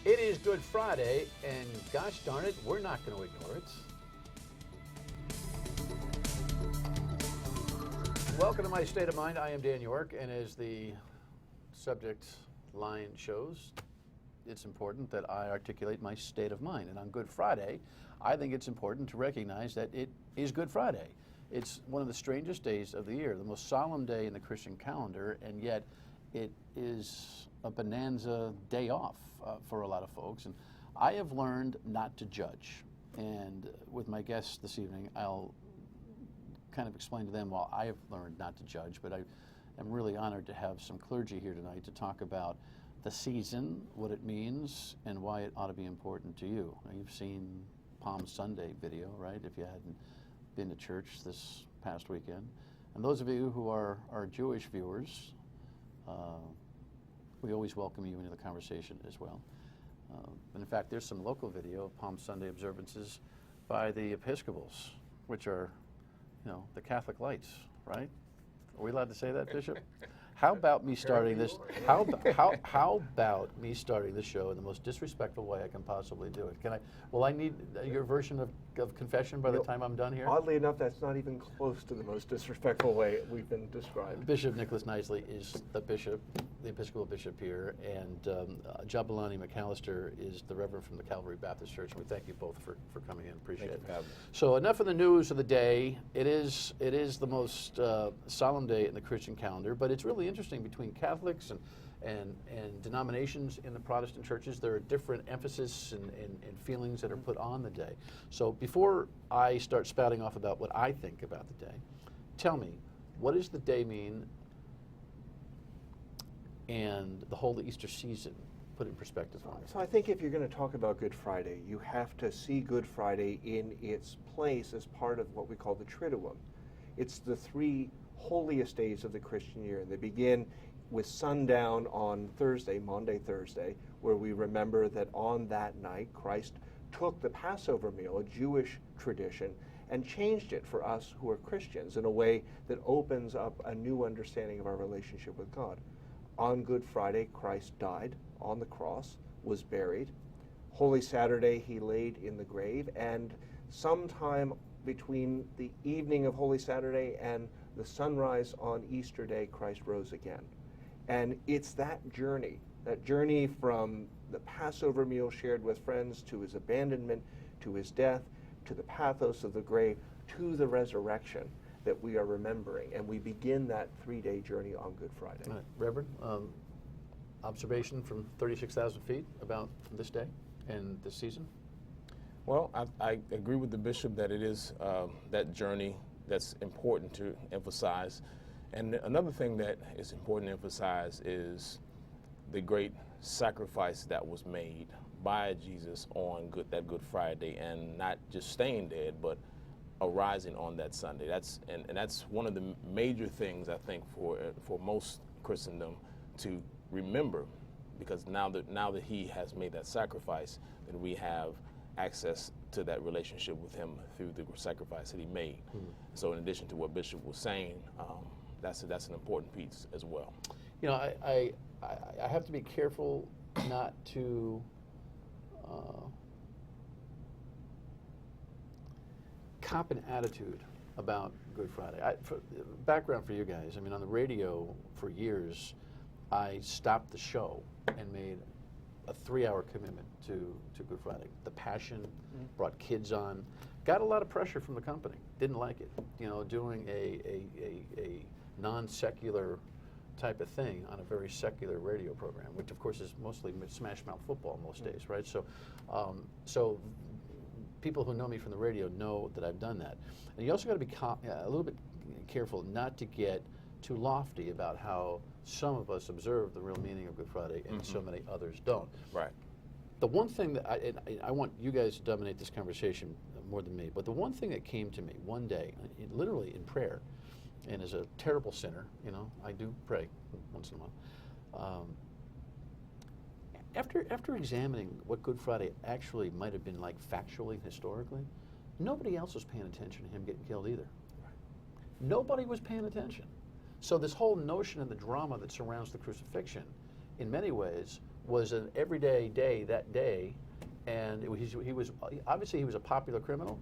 It is Good Friday, and gosh darn it, we're not going to ignore it. Welcome to My State of Mind. I am Dan York, and as the subject line shows, it's important that I articulate my state of mind. And on Good Friday, I think it's important to recognize that it is Good Friday. It's one of the strangest days of the year, the most solemn day in the Christian calendar, and yet it is a bonanza day off for a lot of folks. And I have learned not to judge. And with my guests this evening, I'll kind of explain to them why I have learned not to judge, but I am really honored to have some clergy here tonight to talk about the season, what it means, and why it ought to be important to you. Now, you've seen Palm Sunday video, right, if you hadn't been to church this past weekend. And those of you who are Jewish viewers, we always welcome you into the conversation as well. And in fact, there's some local video of Palm Sunday observances by the Episcopals, which are, you know, the Catholic lights, right? Are we allowed to say that, Bishop? How about me starting this? How about me starting this show in the most disrespectful way I can possibly do it? Can I? Will I need your version of confession by the time I'm done here? Oddly enough, that's not even close to the most disrespectful way we've been described. Bishop Nicholas Knisely is the bishop, the Episcopal bishop here, and Jabulani McCalister is the Reverend from the Calvary Baptist Church. We thank you both for coming in. Appreciate it. So enough of the news of the day. It is the most solemn day in the Christian calendar, but it's really interesting between Catholics and denominations in the Protestant churches. There are different emphasis and feelings that are put on the day. So before I start spouting off about what I think about the day, tell me, what does the day mean and the whole Easter season put in perspective for me? So I think if you're going to talk about Good Friday, you have to see Good Friday in its place as part of what we call the Triduum. It's the three holiest days of the Christian year. They begin with sundown on Thursday, Maundy Thursday, where we remember that on that night Christ took the Passover meal, a Jewish tradition, and changed it for us who are Christians in a way that opens up a new understanding of our relationship with God. On Good Friday, Christ died on the cross, was buried. Holy Saturday, he laid in the grave, and sometime between the evening of Holy Saturday and the sunrise on Easter Day, Christ rose again. And it's that journey from the Passover meal shared with friends to his abandonment, to his death, to the pathos of the grave, to the resurrection that we are remembering. And we begin that three-day journey on Good Friday. All right. Reverend, observation from 36,000 feet about this day and this season? Well, I agree with the bishop that it is that journey that's important to emphasize. And another thing that is important to emphasize is the great sacrifice that was made by Jesus on that Good Friday, and not just staying dead, but arising on that Sunday. That's one of the major things, I think, for most Christendom to remember, because now that he has made that sacrifice, then we have access to that relationship with him through the sacrifice that he made. Mm-hmm. So in addition to what Bishop was saying, that's an important piece as well. You know, I have to be careful not to cop an attitude about Good Friday. Background for you guys, I mean, on the radio for years, I stopped the show and made a 3-hour commitment to Good Friday. The passion, brought kids on, got a lot of pressure from the company, didn't like it. You know, doing a non-secular type of thing on a very secular radio program, which of course is mostly smash mouth football most days, right? So, so people who know me from the radio know that I've done that. And you also got to be a little bit careful not to get too lofty about how some of us observe the real meaning of Good Friday and so many others don't. Right. The one thing that I want you guys to dominate this conversation more than me, but the one thing that came to me one day, literally in prayer, and as a terrible sinner, you know, I do pray once in a while. After examining what Good Friday actually might have been like factually, historically, nobody else was paying attention to him getting killed either. Right. Nobody was paying attention. So this whole notion of the drama that surrounds the crucifixion, in many ways, was an everyday day that day, and he was obviously he was a popular criminal,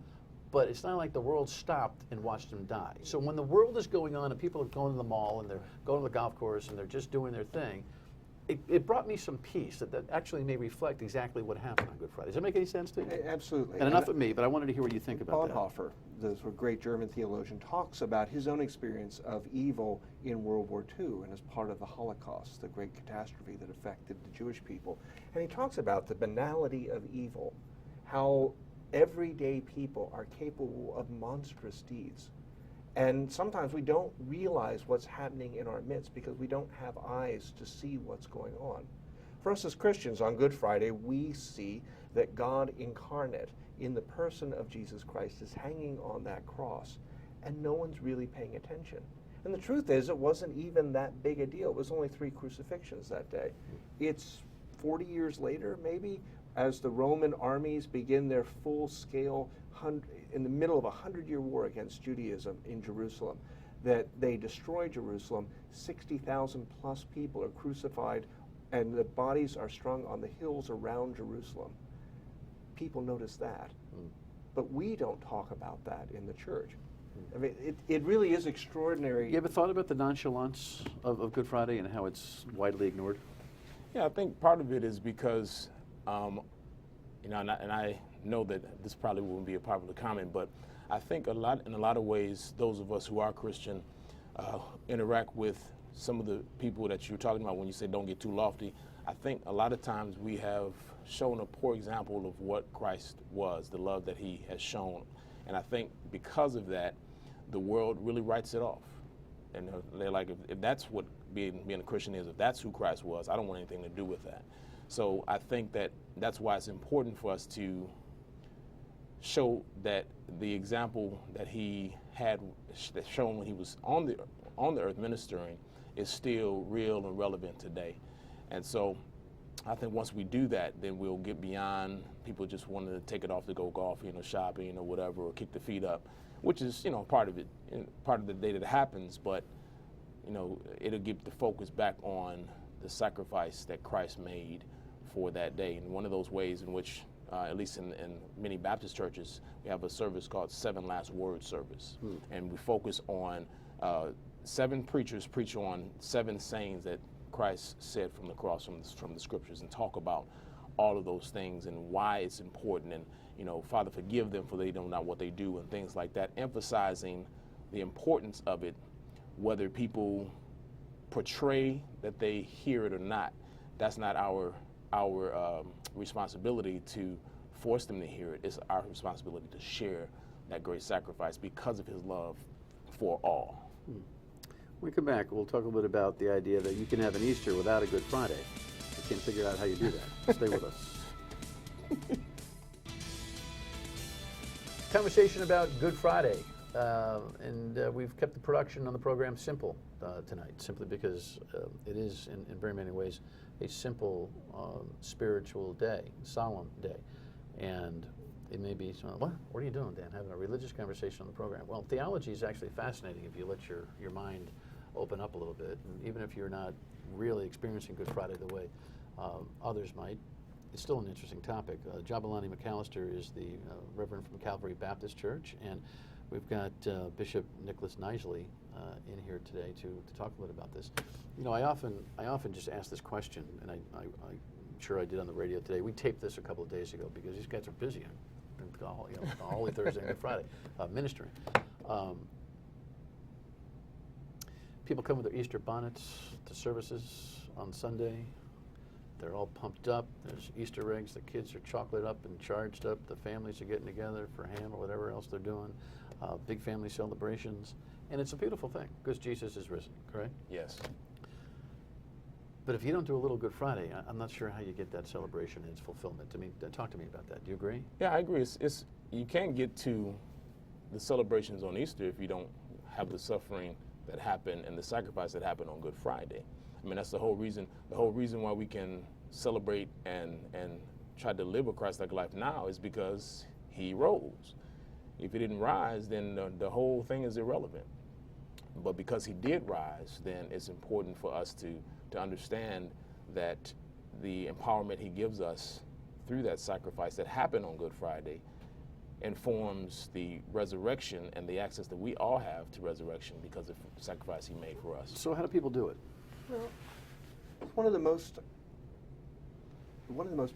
but it's not like the world stopped and watched him die. So when the world is going on and people are going to the mall and they're going to the golf course and they're just doing their thing, it brought me some peace that actually may reflect exactly what happened on Good Friday. Does that make any sense to you? Absolutely. And enough of me, but I wanted to hear what you think about that. Bonhoeffer, the sort of great German theologian, talks about his own experience of evil in World War II and as part of the Holocaust, the great catastrophe that affected the Jewish people. And he talks about the banality of evil, how everyday people are capable of monstrous deeds. And sometimes we don't realize what's happening in our midst because we don't have eyes to see what's going on. For us as Christians, on Good Friday, we see that God incarnate in the person of Jesus Christ is hanging on that cross, and no one's really paying attention. And the truth is, it wasn't even that big a deal. It was only 3 crucifixions that day. It's 40 years later, maybe, as the Roman armies begin their full-scale, in the middle of a 100-year war against Judaism in Jerusalem, that they destroy Jerusalem. 60,000 plus people are crucified, and the bodies are strung on the hills around Jerusalem. People notice that, but we don't talk about that in the church. I mean, it really is extraordinary. You ever thought about the nonchalance of Good Friday and how it's widely ignored? Yeah, I think part of it is because, and I know that this probably wouldn't be a popular comment, but I think in a lot of ways, those of us who are Christian interact with some of the people that you're talking about when you say don't get too lofty. I think a lot of times we have shown a poor example of what Christ was, the love that he has shown. And I think because of that, the world really writes it off. And they're like, if that's what being a Christian is, if that's who Christ was, I don't want anything to do with that. So I think that's why it's important for us to show that the example that he had shown when he was on the earth ministering is still real and relevant today. And so I think once we do that, then we'll get beyond people just wanting to take it off to go golfing or shopping or whatever, or kick the feet up, which is, part of it, part of the day that it happens. But, it'll get the focus back on the sacrifice that Christ made for that day. And one of those ways in which, at least in many Baptist churches, we have a service called 7 Last Words service. And we focus on 7 preachers preach on 7 sayings that Christ said from the cross, from the scriptures, and talk about all of those things and why it's important. And, Father, forgive them for they know not what they do, and things like that, emphasizing the importance of it, whether people portray that they hear it or not. That's not our responsibility to force them to hear it. It's our responsibility to share that great sacrifice because of his love for all. When we come back, we'll talk a little bit about the idea that you can have an Easter without a Good Friday. We can't figure out how you do that. Stay with us. Conversation about Good Friday. And we've kept the production on the program simple tonight, simply because it is, in very many ways, a simple spiritual day, solemn day. And it may be, what are you doing, Dan? Having a religious conversation on the program. Well, theology is actually fascinating if you let your mind open up a little bit. And even if you're not really experiencing Good Friday the way others might, it's still an interesting topic. Jabulani McCalister is the Reverend from Calvary Baptist Church, and we've got Bishop Nicholas Knisely in here today to talk a little about this. I often just ask this question, and I'm sure I did on the radio today. We taped this a couple of days ago because these guys are busy on Holy Thursday and Good Friday ministering. People come with their Easter bonnets to services on Sunday. They're all pumped up. There's Easter eggs. The kids are chocolate up and charged up. The families are getting together for ham or whatever else they're doing. Big family celebrations. And it's a beautiful thing because Jesus is risen, correct? Yes. But if you don't do a little Good Friday, I'm not sure how you get that celebration and its fulfillment. Talk to me about that. Do you agree? Yeah, I agree. You can't get to the celebrations on Easter if you don't have the suffering that happened and the sacrifice that happened on Good Friday. I mean, that's the whole reason why we can celebrate and try to live a Christ-like life now is because he rose. If he didn't rise, then the whole thing is irrelevant. But because he did rise, then it's important for us to understand that the empowerment he gives us through that sacrifice that happened on Good Friday informs the resurrection and the access that we all have to resurrection because of the sacrifice he made for us. So how do people do it? Well, one of the most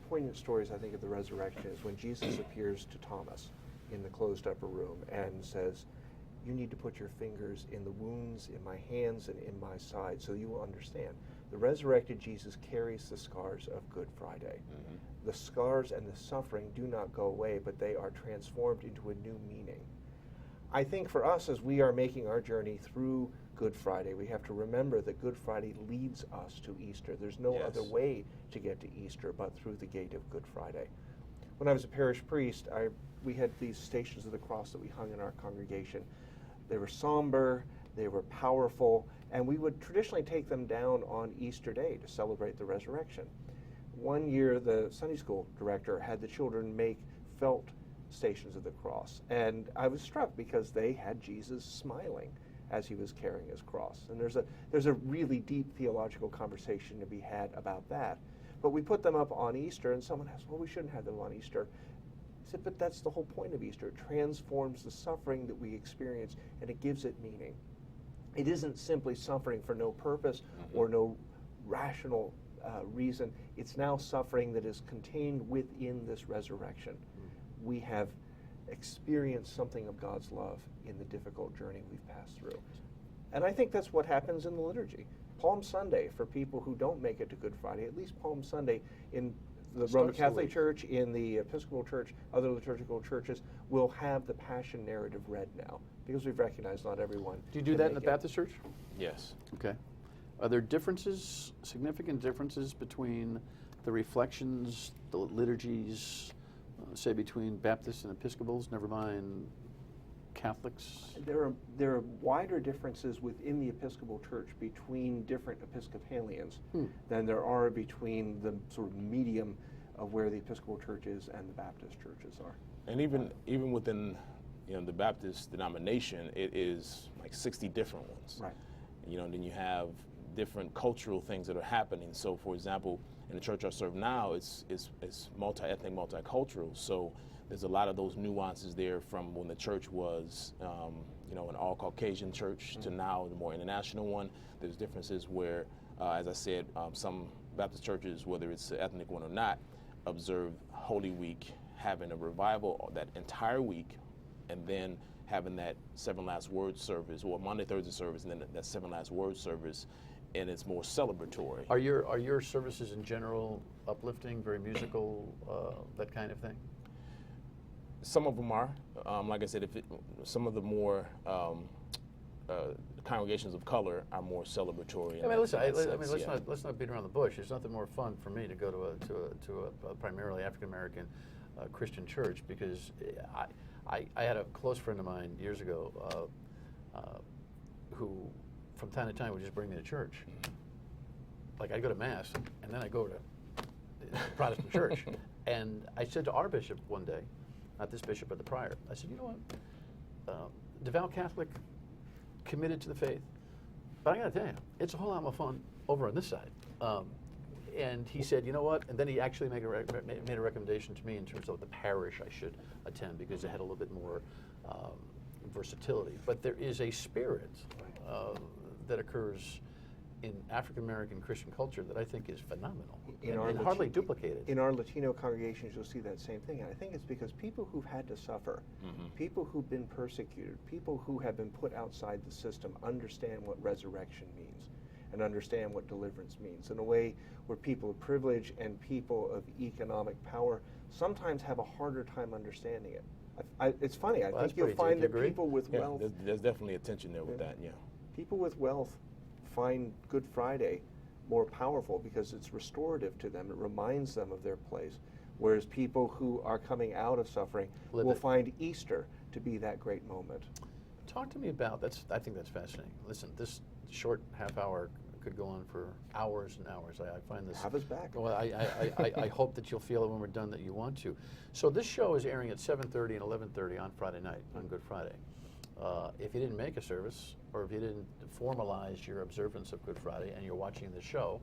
poignant stories, I think, of the resurrection is when Jesus appears to Thomas in the closed upper room and says, "You need to put your fingers in the wounds in my hands and in my side so you will understand." The resurrected Jesus carries the scars of Good Friday. Mm-hmm. The scars and the suffering do not go away, but they are transformed into a new meaning. I think for us, as we are making our journey through Good Friday, we have to remember that Good Friday leads us to Easter. There's no other way to get to Easter but through the gate of Good Friday. When I was a parish priest, we had these Stations of the Cross that we hung in our congregation. They were somber, they were powerful, and we would traditionally take them down on Easter Day to celebrate the resurrection. One year, the Sunday school director had the children make felt Stations of the Cross, and I was struck because they had Jesus smiling as he was carrying his cross. And there's a really deep theological conversation to be had about that. But we put them up on Easter, and someone asked, well, we shouldn't have them on Easter. I said, but that's the whole point of Easter. It transforms the suffering that we experience, and it gives it meaning. It isn't simply suffering for no purpose or no rational reason. It's now suffering that is contained within this resurrection. We have experienced something of God's love in the difficult journey we've passed through. And I think that's what happens in the liturgy. Palm Sunday, for people who don't make it to Good Friday, at least Palm Sunday in the Roman Catholic Church, in the Episcopal Church, other liturgical churches, will have the Passion narrative read now, because we've recognized not everyone. Do you do that in the Baptist Church? Yes. Okay. Are there differences, significant differences between the reflections, the liturgies, say between Baptists and Episcopals, never mind Catholics? There are wider differences within the Episcopal Church between different Episcopalians than there are between the sort of medium of where the Episcopal Church is and the Baptist churches are. And even within the Baptist denomination, it is like 60 different ones. Right. And then you have different cultural things that are happening. So, for example, in the church I serve now, it's multi-ethnic, multicultural. So there's a lot of those nuances there from when the church was, an all-Caucasian church to now the more international one. There's differences where, as I said, some Baptist churches, whether it's an ethnic one or not, observe Holy Week, having a revival that entire week, and then having that 7 last word service, or Monday, Thursday service, and then that 7 last word service, and it's more celebratory. Are your services in general uplifting, very musical, that kind of thing? Some of them are. Like I said, some of the more congregations of color are more celebratory. Let's not beat around the bush. There's nothing more fun for me to go to a primarily African American Christian church, because I had a close friend of mine years ago who, from time to time, would just bring me to church. Like, I'd go to Mass, and then I'd go to the Protestant church. And I said to our bishop one day, not this bishop, but the prior, I said, you know what, devout Catholic, committed to the faith, but I got to tell you, it's a whole lot more fun over on this side. And he said, you know what, and then he actually made a recommendation to me in terms of the parish I should attend, because it had a little bit more versatility. But there is a spirit that occurs in African American Christian culture that I think is phenomenal and hardly duplicated. In our Latino congregations, you'll see that same thing. And I think it's because people who've had to suffer, people who've been persecuted, people who have been put outside the system understand what resurrection means and understand what deliverance means in a way where people of privilege and people of economic power sometimes have a harder time understanding it. It's funny. I think you'll find that people with wealth... There's definitely a tension there with that, yeah. People with wealth find Good Friday more powerful because it's restorative to them. It reminds them of their place. Whereas people who are coming out of suffering will find Easter to be that great moment. Talk to me about I think that's fascinating. Listen, this short half hour could go on for hours and hours. I find this. Have us back. Well, I hope that you'll feel it when we're done that you want to. So this show is airing at 7:30 and 11:30 on Friday night, on Good Friday. If you didn't make a service, or if you didn't formalize your observance of Good Friday and you're watching the show,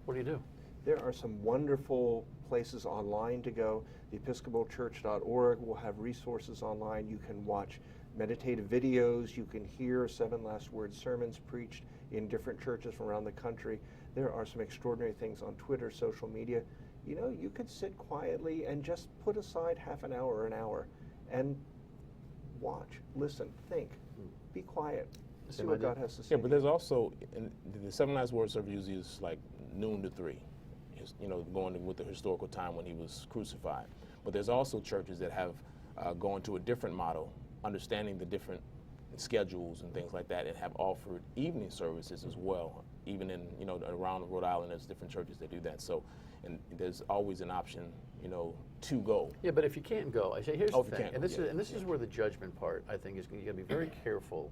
what do you do? There are some wonderful places online to go. The episcopalchurch.org will have resources online. You can watch meditative videos. You can hear 7 Last Word sermons preached in different churches from around the country. There are some extraordinary things on Twitter, social media. You know, you could sit quietly and just put aside half an hour or an hour and watch, listen, think, be quiet, see what God has to say. Yeah, but there's also, the 7 Last Word service usually is like noon to 3, you know, going with the historical time when he was crucified. But there's also churches that have gone to a different model, understanding the different schedules and things like that, and have offered evening services as well. Even in, you know, around Rhode Island, there's different churches that do that. So, and there's always an option, you know, to go. Yeah, but if you can't go, I say, here's the thing, and this yeah. is where the judgment part, I think, is you got to be very careful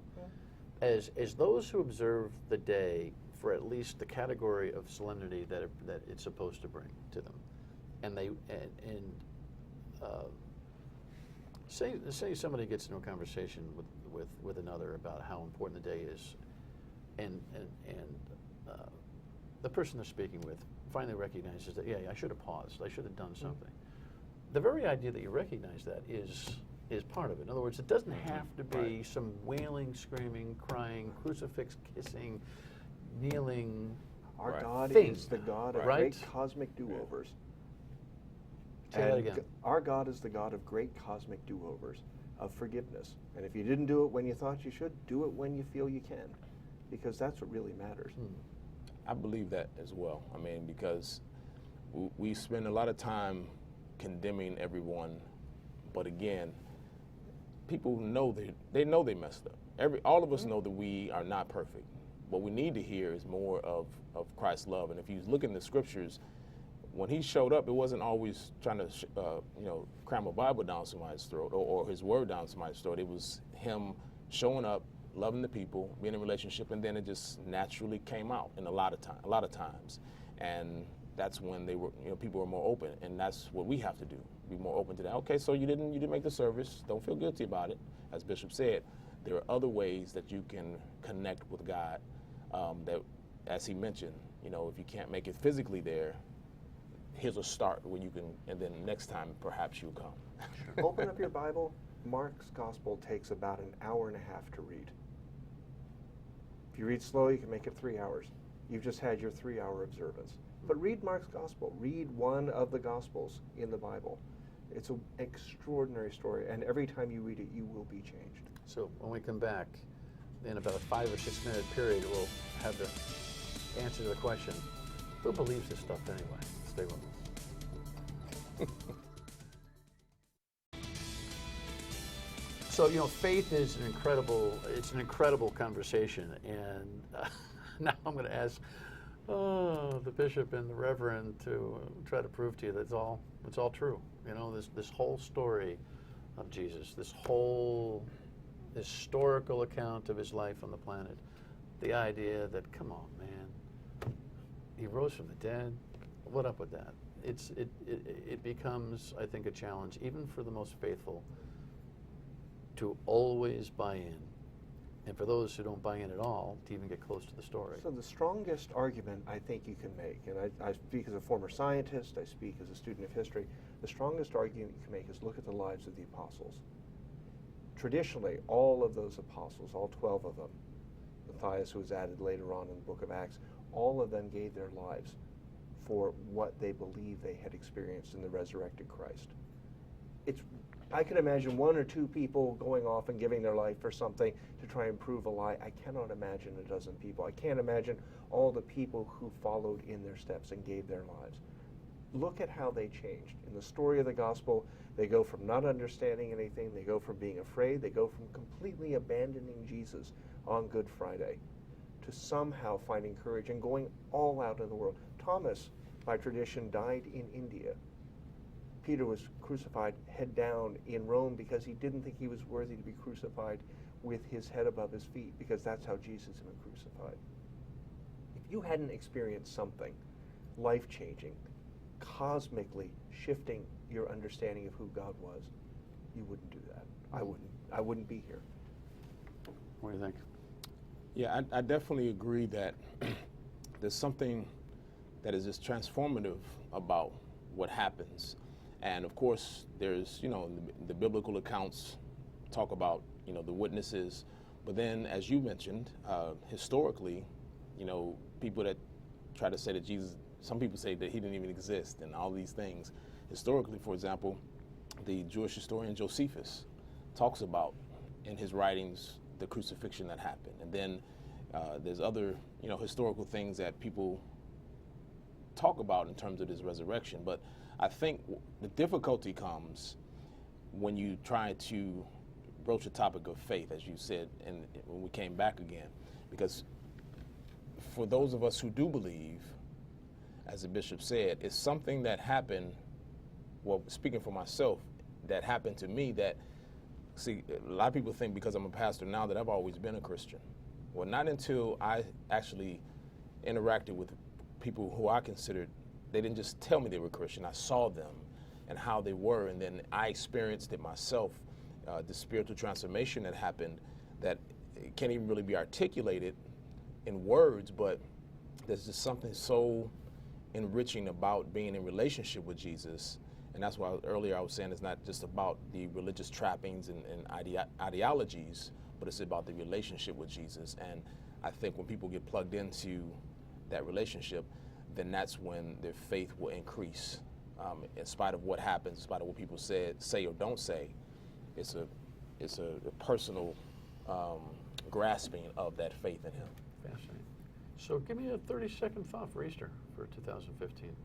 as those who observe the day for at least the category of solemnity that it's supposed to bring to them, and say somebody gets into a conversation with another about how important the day is, and the person they're speaking with finally recognizes that, yeah, I should have paused, I should have done something. The very idea that you recognize that is part of it. In other words, it doesn't have to be some wailing, screaming, crying, crucifix kissing, kneeling. Our God thing, is the God of right? great cosmic do-overs. Say that again. Our God is the God of great cosmic do-overs, of forgiveness. And if you didn't do it when you thought you should, do it when you feel you can, because that's what really matters. I believe that as well. I mean, because we spend a lot of time condemning everyone, but again, people know they know they messed up. All of us know that we are not perfect. What we need to hear is more of Christ's love. And if you look in the scriptures, when he showed up, it wasn't always trying to you know, cram a Bible down somebody's throat or his word down somebody's throat. It was him showing up, loving the people, being in a relationship, and then it just naturally came out in a lot of times. And that's when they were, you know, people were more open, and that's what we have to do, be more open to that. Okay, so you didn't make the service, don't feel guilty about it. As Bishop said, there are other ways that you can connect with God, that, as he mentioned, you know, if you can't make it physically there, here's a start where you can, and then next time perhaps you'll come. Sure. Open up your Bible. Mark's Gospel takes about an hour and a half to read. If you read slow, you can make it 3 hours. You've just had your 3-hour observance. But read Mark's Gospel. Read one of the Gospels in the Bible. It's an extraordinary story, and every time you read it, you will be changed. So when we come back, in about a 5 or 6 minute period, we'll have the answer to the question, who believes this stuff anyway? Stay with us. So, you know, faith is it's an incredible conversation, and now I'm going to ask the bishop and the reverend to try to prove to you that it's all true. You know, this whole story of Jesus, this whole historical account of his life on the planet, the idea that, come on, man, he rose from the dead. What up with that? It becomes, I think, a challenge, even for the most faithful, to always buy in, and for those who don't buy in at all, to even get close to the story. So the strongest argument I think you can make, and I speak as a former scientist, I speak as a student of history, the strongest argument you can make is look at the lives of the apostles. Traditionally, all of those apostles, all 12 of them, Matthias, who was added later on in the book of Acts, all of them gave their lives for what they believed they had experienced in the resurrected Christ. I can imagine 1 or 2 people going off and giving their life for something to try and prove a lie. I cannot imagine a dozen people. I can't imagine all the people who followed in their steps and gave their lives. Look at how they changed. In the story of the gospel, they go from not understanding anything, they go from being afraid, they go from completely abandoning Jesus on Good Friday to somehow finding courage and going all out in the world. Thomas, by tradition, died in India. Peter was crucified head down in Rome because he didn't think he was worthy to be crucified with his head above his feet, because that's how Jesus had been crucified. If you hadn't experienced something life-changing, cosmically shifting your understanding of who God was, you wouldn't do that. I wouldn't be here. What do you think? Yeah, I definitely agree that there's something that is just transformative about what happens. And of course, there's, the biblical accounts talk about, the witnesses. But then, as you mentioned, historically, people that try to say that Jesus, some people say that he didn't even exist and all these things. Historically, for example, the Jewish historian Josephus talks about in his writings the crucifixion that happened. And then there's other, historical things that people talk about in terms of this resurrection. But I think the difficulty comes when you try to broach a topic of faith, as you said, and when we came back again. Because for those of us who do believe, as the bishop said, it's something that happened, well, speaking for myself, that happened to me that, see, a lot of people think because I'm a pastor now that I've always been a Christian. Well, not until I actually interacted with people who I considered, they didn't just tell me they were Christian, I saw them and how they were, and then I experienced it myself, the spiritual transformation that happened that can't even really be articulated in words, but there's just something so enriching about being in relationship with Jesus. And that's why earlier I was saying it's not just about the religious trappings and ideologies, but it's about the relationship with Jesus. And I think when people get plugged into that relationship, then that's when their faith will increase. In spite of what happens, in spite of what people say or don't say, it's a personal grasping of that faith in him. Fascinating. So give me a 30-second thought for Easter for 2015.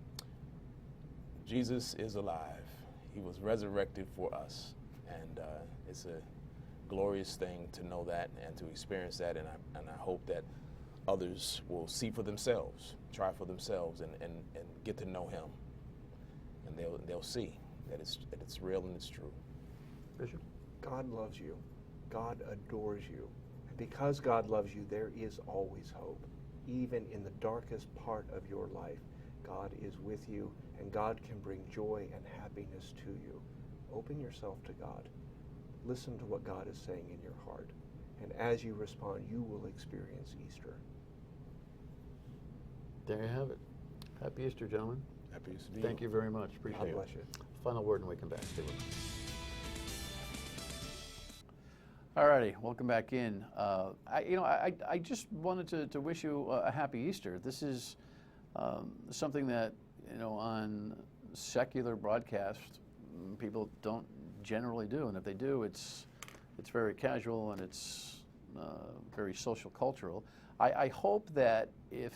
Jesus is alive. He was resurrected for us. And it's a glorious thing to know that and to experience that. And I hope that others will see for themselves, try for themselves, and get to know him. And they'll see that it's real and it's true. Bishop? God loves you. God adores you. And because God loves you, there is always hope. Even in the darkest part of your life, God is with you, and God can bring joy and happiness to you. Open yourself to God. Listen to what God is saying in your heart. And as you respond, you will experience Easter. There you have it. Happy Easter, gentlemen. Happy Easter to you. Thank you very much. Appreciate God it. bless you. Final word and we come back. Stay with us. All righty, welcome back in. I just wanted to wish you a happy Easter. This is something that, on secular broadcast, people don't generally do. And if they do, it's very casual and it's very social cultural. I hope that if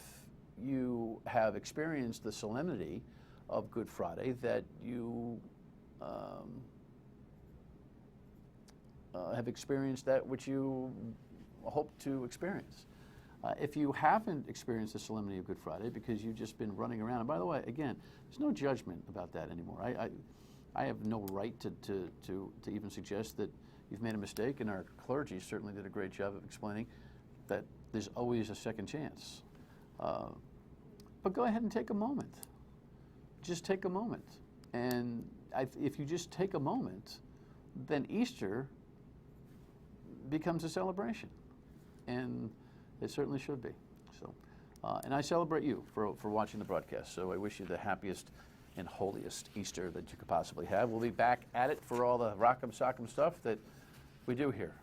you have experienced the solemnity of Good Friday, that you have experienced that which you hope to experience. If you haven't experienced the solemnity of Good Friday because you've just been running around, and by the way, again, there's no judgment about that anymore. I have no right to even suggest that you've made a mistake, and our clergy certainly did a great job of explaining that there's always a second chance. But go ahead and take a moment. Just take a moment. And if you just take a moment, then Easter becomes a celebration. And it certainly should be. So, and I celebrate you for watching the broadcast. So I wish you the happiest and holiest Easter that you could possibly have. We'll be back at it for all the rock'em sock'em stuff that we do here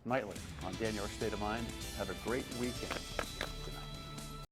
nightly on Dan York's State of Mind. Have a great weekend.